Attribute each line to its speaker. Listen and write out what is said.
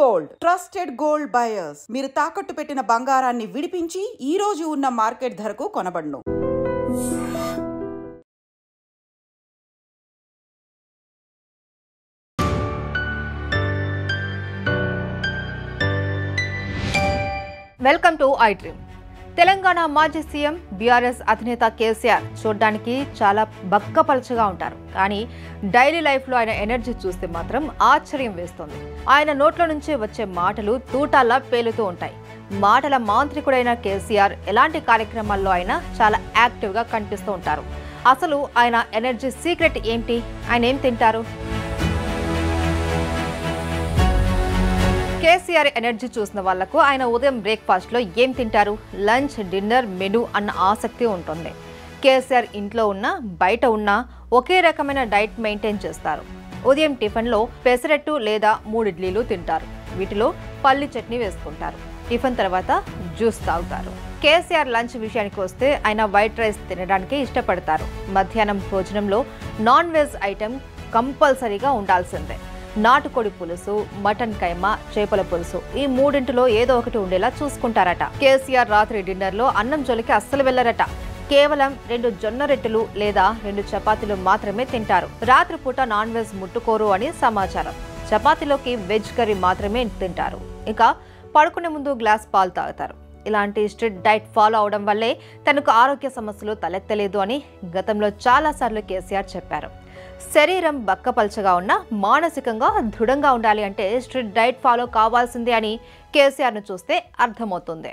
Speaker 1: Gold trusted gold buyers మీరు తాకట్టు పెట్టిన బంగారాన్ని విడిపించి ఈ రోజు ఉన్న మార్కెట్ ధరకు కొనబడును.
Speaker 2: Welcome to I dream. Telangana మాజీ సీఎం బీఆర్ఎస్ అధినేత కేసీఆర్ చూడడానికి చాలా బక్కపలచగా ఉంటారు. కానీ డైలీ లైఫ్లో ఆయన ఎనర్జీ చూస్తే మాత్రం ఆశ్చర్యం వేస్తుంది. ఆయన నోట్ల నుంచి వచ్చే మాటలు తూటాల్లా పేలుతూ ఉంటాయి. మాటల మాంత్రికుడైన కేసీఆర్ ఎలాంటి కార్యక్రమాల్లో అయినా చాలా యాక్టివ్గా కనిపిస్తూ ఉంటారు. అసలు ఆయన ఎనర్జీ సీక్రెట్ ఏంటి? ఆయన ఏం తింటారు? కేసీఆర్ ఎనర్జీ చూసిన వాళ్లకు ఆయన ఉదయం బ్రేక్ఫాస్ట్లో ఏం తింటారు, లంచ్, డిన్నర్ మెనూ అన్న ఆసక్తి ఉంటుంది. కేసీఆర్ ఇంట్లో ఉన్నా బయట ఉన్నా ఒకే రకమైన డైట్ మెయింటైన్ చేస్తారు. ఉదయం టిఫిన్లో పెసరట్టు లేదా 3 ఇడ్లీలు తింటారు. వీటిలో పల్లి చట్నీ వేసుకుంటారు. టిఫిన్ తర్వాత జ్యూస్ తాగుతారు. కేసీఆర్ లంచ్ విషయానికి వస్తే ఆయన వైట్ రైస్ తినడానికి ఇష్టపడతారు. మధ్యాహ్నం భోజనంలో నాన్ వెజ్ ఐటెం కంపల్సరీగా ఉండాల్సిందే. నాటుకోడి పులుసు, మటన్ కైమా, చేపల పులుసు ఈ మూడింటిలో ఏదో ఒకటి ఉండేలా చూసుకుంటారట. కేసీఆర్ రాత్రి డిన్నర్లో అన్నం జోలికి అస్సలు వెళ్లరట. కేవలం 2 జొన్న రొట్టెలు లేదా 2 చపాతీలు మాత్రమే తింటారు. రాత్రిపూట నాన్ వెజ్ ముట్టుకోరు అని సమాచారం. చపాతీలోకి వెజ్ కర్రీ మాత్రమే తింటారు. ఇక పడుకునే ముందు గ్లాస్ పాలు తాగుతారు. ఇలాంటి స్ట్రిక్ట్ డైట్ ఫాలో అవడం వల్లే తనకు ఆరోగ్య సమస్యలు తలెత్తలేదు అని గతంలో చాలాసార్లు కేసీఆర్ చెప్పారు. శరీరం బక్కపల్చగా ఉన్నా మానసికంగా దృఢంగా ఉండాలి అంటే స్ట్రిక్ట్ డైట్ ఫాలో కావాల్సిందే అని కేసీఆర్ను చూస్తే అర్థమవుతుంది.